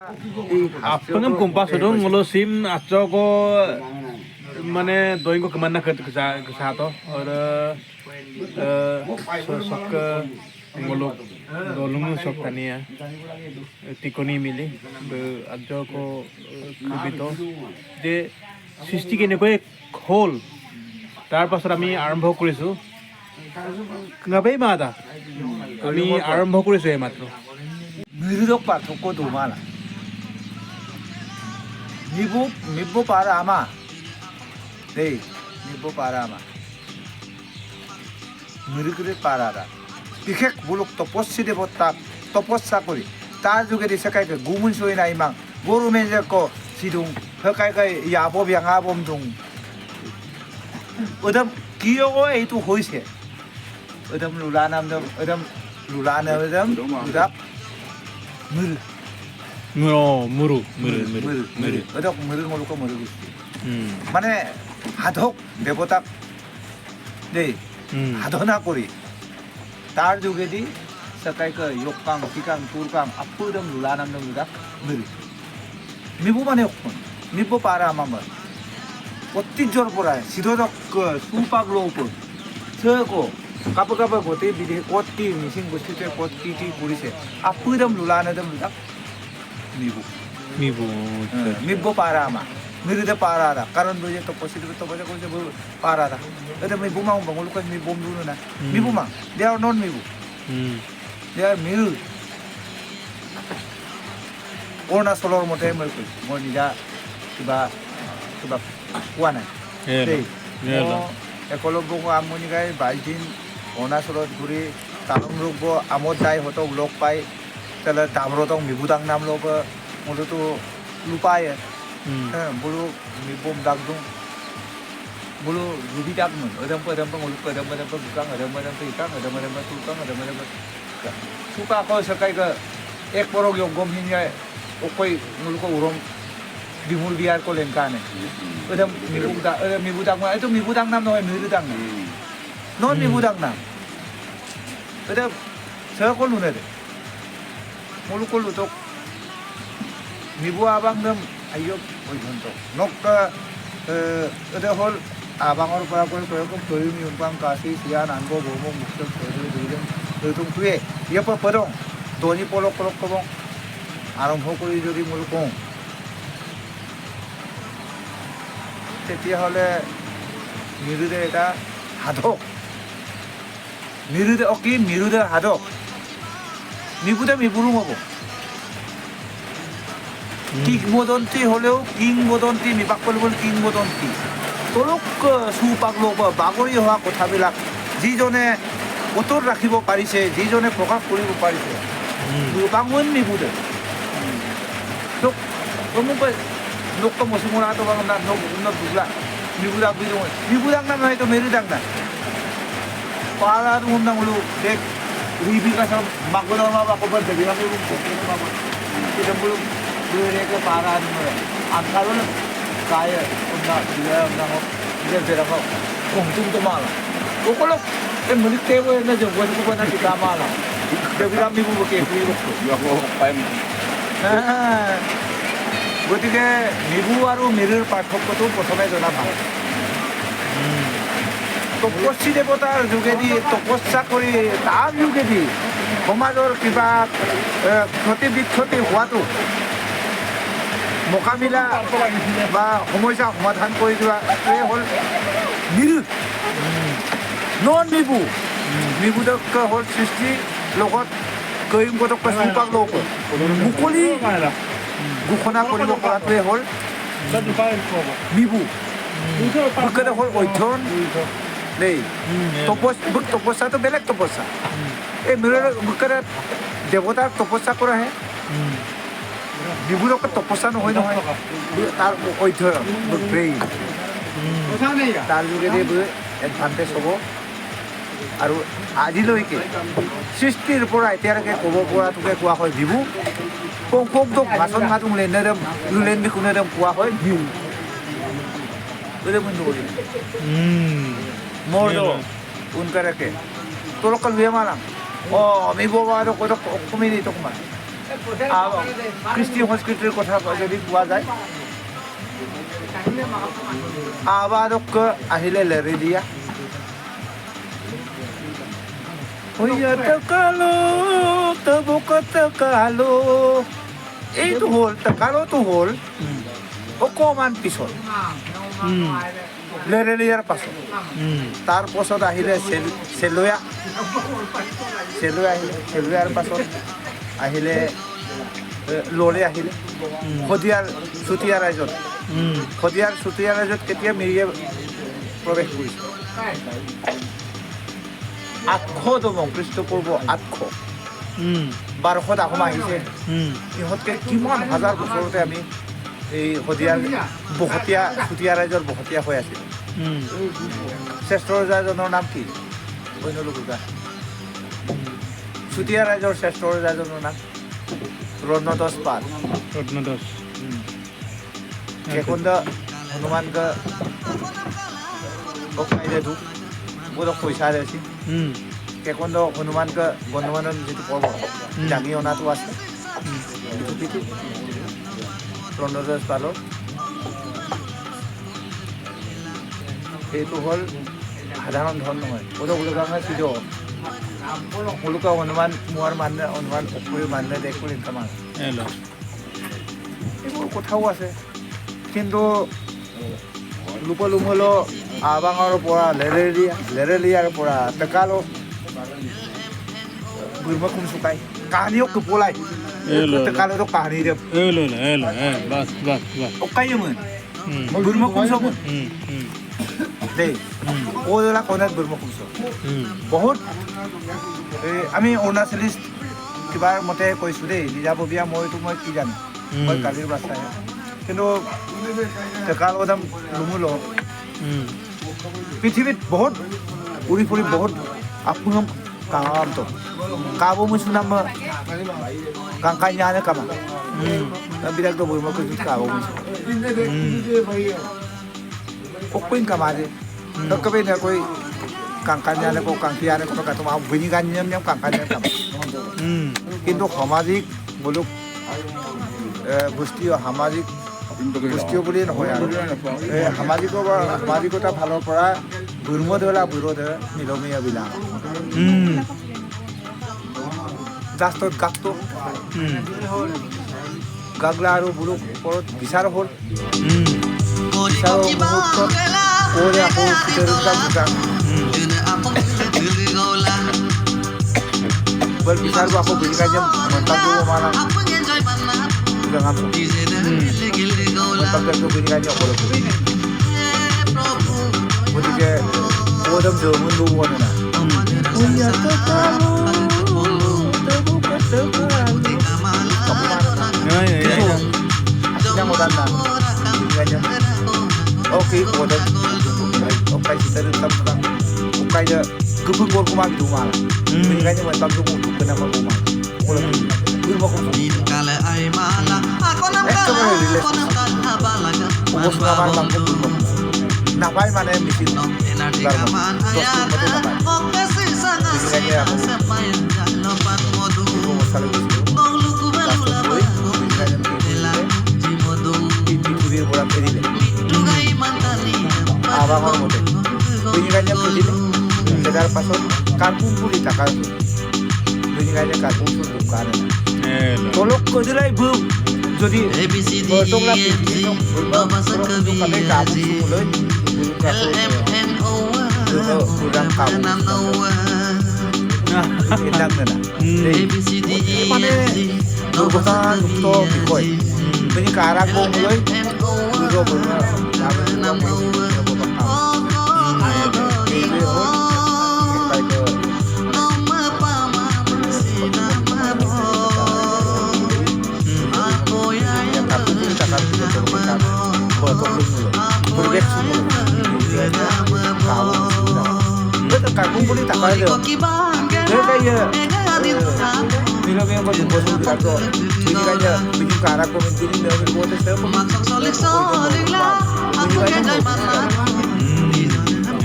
Apangam kumpas itu ngolo sim aco ko mane doing ko kemana ke sato or sok ngolo dolung sok tania tikoni mili be aco ko kubito je সৃষ্টি কেনেকৈ হ'ল তাৰ পাছত আমি আৰম্ভ কৰিছো গাবেই মাদা আমি আৰম্ভ কৰিছো এইমাত্ৰ 미르덕 파토코도 많아. 미보 파라마. 네, 미보 파라마. 미르그레 파라라. 비핵 물룩 তপস্যা বত্তা তপস্যা করি তার যুগের সেকাইকে গুমুন সই নাই মাং গরু মেজেকো সিদুং হকাইকে ইয়াবব ইয়াঙাবম দুং ওদম কিয়ো এইটো হইছে ওদম লুলা নাম দম ওদম লুলা নাম দম উদাপ মুর মুরু ওদক মুরুর মলুকো মুরু মানে সাধক দেবতা দেই সাধনা করি তার যোগেদি সেকাইকে ইয়কাং কিকাং পুরকাং আপুদম লুলা নাম দম উদাপ মুর মিবু মানে অক্ষণ মিবু পারা আমার ঐতিহ্যর পরায় সিধোদক সুপাগলো উপর সেকো কাপড় কাপড় গতি বিধি কতি মিশিং গোষ্ঠীতে কতি কৰিছে আপুদম লুলা নাম উদাপ মিবু মিবু পারা আমা মিরুদে পারারা কারণ বুঝে তো পসিটিভ তো বজে কইছে পারারা এটা মিবু মাং বঙ্গলুক মিবু দুনো না মিবু মাং দে আর নট মিবু দে আর মিরু অৰুণাচলৰ মতে মই নিজা কিবা কোৱা নাই একলব্য আমনি গাই 22 দিন অৰুণাচলত ঘূৰি কামৰূপ আমোদ দাইহঁতক লগ পাই তাহলে দামৰতক মিবুদাং নাম লব মোৰতো লুপায় বোলো মিবুম দাগদুং বোলো রুবি দাগমন ওদম মুলুক ওদম বুকাং ওদম ইকাং ওদম তুলকাং ওদম সুকা কো সকাইকে এক পরক গম হিনয় ওকই মুলুক উরম বিমুল বিয়ার কো লেনকানে ওদম মিবুদাং এটা মিবুদাং নাম নহয় মিরুদাং নন মিবুদাং নাম এটা সকল নুনে দে মুলুক লুতক মিবু আবাং নাম আইয়ক পর্যন্ত নক এটা হল আবাঙৰ পৰা কৈ কয়কম তৰি মিউপাং কাছি সিয়া নানব বম মুক্ত তৰি দুইজন তৈতুং তুয়ে ইয়ে পৰং দনি পলক পলক কবং আৰম্ভ কৰি যদি মূল কওঁ তেতিয়াহ'লে মিৰুদে এটা সাধক মিৰুদে কি মিৰুদে সাধক মিবুদে মিবুৰুং হ'ব কিংবদন্তি হলেও কিংবদন্তি নিবাস কৰিব কিংবদন্তি তলক সুপাগলো বাগৰি হোৱা কথাবিলাক যিজনে অটুট ৰাখিব পাৰিছে যিজনে প্ৰকাশ কৰিব পাৰিছে বাঙন মিবুদে তোক মোক নক মচুমৰা তো বাঙনা নক দুগলা মিবুদাক মিবুদাক না নহয় তো মেৰুদাক না পাৰা উন্দাং হলো দেখ রিবিকা সব মাগলো বাবা কবার দেবি আমি বাবা এটা বলো দুরেকে পারা নয় আকারণ কায় ওনা দিলা না 이제 되라고 공중도 많아. 그걸로 머리 떼고 했나 저 원고 보나 기가 많아. 여기랑 미국에 그리고 여고 빠임. গতিকে মিবু আৰু মিৰুৰ পাৰ্থক্যটো প্ৰথমে জনা ভাল তপস্বী দেৱতাৰ যোগেদি তপস্যা কৰি তাৰ যোগেদি সমাজৰ কিবা ক্ষতি বিক্ষতি হোৱাটো মোকাবিলা বা সমস্যা সমাধান কৰি যোৱাটোৱে হ'ল মিৰু নন মিবু মিবুদক হ'ল সৃষ্টি লগত কৈমগতক সুপাক লোক মুকলি ঘোষণা কৰিব পৰাটোৱে হ'ল মিবু বুকতে হ'ল অধ্যয়ন দেই তপস্যাটো বেলেগ তপস্যা এই মিৰুৰ বুকতে দেৱতাক তপস্যা কৰাহে মিবুৰক তপস্যা নহয় নহয় তাৰ অধ্যয়ন ব্ৰেইন তাৰ যোগেদি এডভান্টেজ হ'ব আৰু আজিলৈকে সৃষ্টিৰ পৰা এতিয়ালৈকে ক'ব পৰাটোকে কোৱা হয় বিহু পংপক ভাষণ মাতুং লেনেৰম লুলেন বিকুনেৰম কোৱা হয় বিহু বুঝে বুঝতে পারি মোর উনকারকে তোর কল বিয়ে মালাম ও আমি বাবা আর কত কমে দিই তখন কৃষ্টি সংস্কৃতিৰ কথা যদি কোৱা যায় আবাদক আহিলে লেৰেলিয়া কালো তবুক কালো এইটো হ'ল কালোটো হ'ল অকণমান পিছত লেৰেলিয়াৰ পাছত তাৰ পাছত আহিলে চেলুয়া আহিলে চেলুয়াৰ পাছত আহিলে লৰে আহিলে শদিয়াৰ চুতীয়া ৰাজ্যত কেতিয়া মিৰিয়ে প্ৰৱেশ কৰিছে 800 দমং খ্ৰীষ্টপূৰ্ব 800 1200 আহোম আহিছে ইহঁতকে কিমান হাজাৰ বছৰতে আমি এই শদিয়াৰ বহতীয়া চুতীয়া ৰাজ্যৰ বহতীয়া হৈ আছিল শ্ৰেষ্ঠ ৰজাজনৰ নাম কি চুতীয়া ৰাজ্যৰ শ্ৰেষ্ঠ ৰজাজনৰ নাম ৰত্নদস পাল কেকুন্দ হনুমানক অকাইদেদু বোধক পইচা দিছে কেকুন্দ হনুমানক হনুমানৰ যিটো পৰ্ব জাগি অনাটো আছে ৰত্নদস পালৰ এইটো হ'ল সাধাৰণ ধন নহয় ছিল মুলুক হনুমান মোৱাৰ মানুহে হনুমান অপুৰী মানুহে দেশ কৰি কামান এইবোৰ কথাও আছে কিন্তু লুপলুমল আবাঙৰ পৰা লেৰেলিয়াৰ পৰা টেকালো বুৰ্মকুম চুকাই কাহিনীও টোপলাই টেকালো কাহিনী দে অকাইমন বুৰ্মকুম চব দেই ওলা কোনাত বুৰ্মকুম চব বহুত আমি অৰুণাচলিষ্ট কিবাৰ মতে কৈছোঁ দেই নিজাববীয়া মই কি জানো মই কালিৰ বাচ্চাই কিন্তু টেকাল একদম লুমুল পৃথিৱীত বহুত উৰি ফুৰি বহুত আপুনম কামত কাবো মুছু নাম কাংকাইনানে কামা বিৰাট বুৰ্মকুম কাবো মুছু অকুইন কামাজে তকবে না কই কাংকাইনানে কো কাংকিয়ানে কো কাটো মা বুনি গানিয়াম নিয়ম কাংকাইনানে কাম কিন্তু সামাজিক মুলুক গোষ্ঠীয় সামাজিক গোষ্ঠীয় বুলি নহয় আৰু সামাজিকতা ফালৰ পৰা দুৰ্মধলা বিৰোধে নিলমীয়া বিলাক জাষ্টত গাকটো গাগলা আৰু বুলুক ওপৰত বিচাৰ হ'ল বিচাৰৰ মুহূৰ্তত ওৰে আকৌ ভিতৰত গাম বল বিচাৰব আকৌ বুজি কাই যাম মন্তব্য মানা jangan mantap itu bunyi aja kalau bunyi odam jamun lu wana punya kekalu terbuka sekali kamu mana yang mau datang bunyi aja oke odam oke kita tetap tenang oke aja gebuk gua kumah gitu malah bunyi aja mantap lu untuk kenapa kumah kalau kala ay mala ako nang ubos naman lang kung napay man ay misil garman o kasi sana siya sa bayan jalapan mo doon nagluko balulapan ko nila si mo doon lugay mandali abang mo doon binigyan niya pili legar pasok kampung puli takal binigyan niya kampung puli karena tolok ko dilay bu jadi tolong lah pinjam berbahasa kebiasaan LMNO kurang kau indang nana mana durbukan to bikoi ini karang ko mulai duro benar berbeda semua, kau betul kagum boleh tak ada. Dia kayak film yang baru baru itu, ini kayak bikin karak komentar ini dari buat saya pemaksang solik lah, aku kayak mana?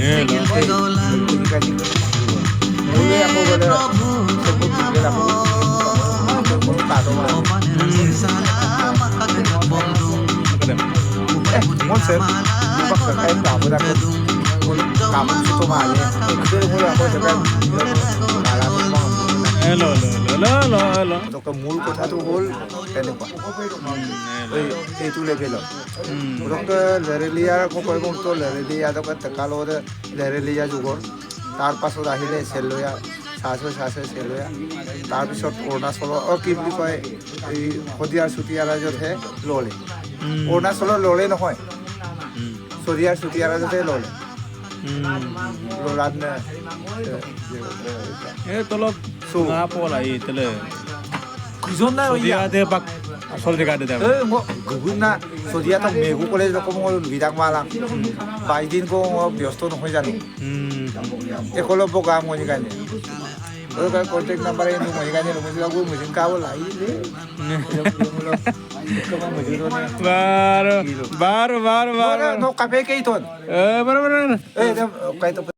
Ini kayak boleh aku boleh sebut dia aku. kato ba monster lupa ka kain kamu dah kamu suto mali itu mulu aku cakap malam mau Hello, hello, hello. untuk ke mul ko satu hol kan apa itu level untuk ke lerelia ko ko ko to lerelia to ka takalo de lerelia jugor তার পাছত আহিলে সেলোয়া সাসে সেলোয়া তাৰপিছত অৰুণাচলৰ কি বুলি কয় এই শদিয়াৰ চুতীয়া ৰাজ্যতহে ললে অৰুণাচলৰ ললে নহয় শদিয়াৰ চুতীয়া ৰাজ্যতহে ললে ললাত এই তলত চুঙা পলা এই তেলে কুজন না দিয়া দে বাক আসল জায়গা দে গুগুন না শদিয়া তো মেঘু কলেজ রকম বিদাক মালাম 22 দিন কো ব্যস্ত নহয় জানো একলব্য গাম মনি গানে ওই কন্টাক্ট নাম্বার এই মনি গানে মনি লাগু মনি কাবো লাই লে বার বার বার বার no kape kay ton bar bar eh kay to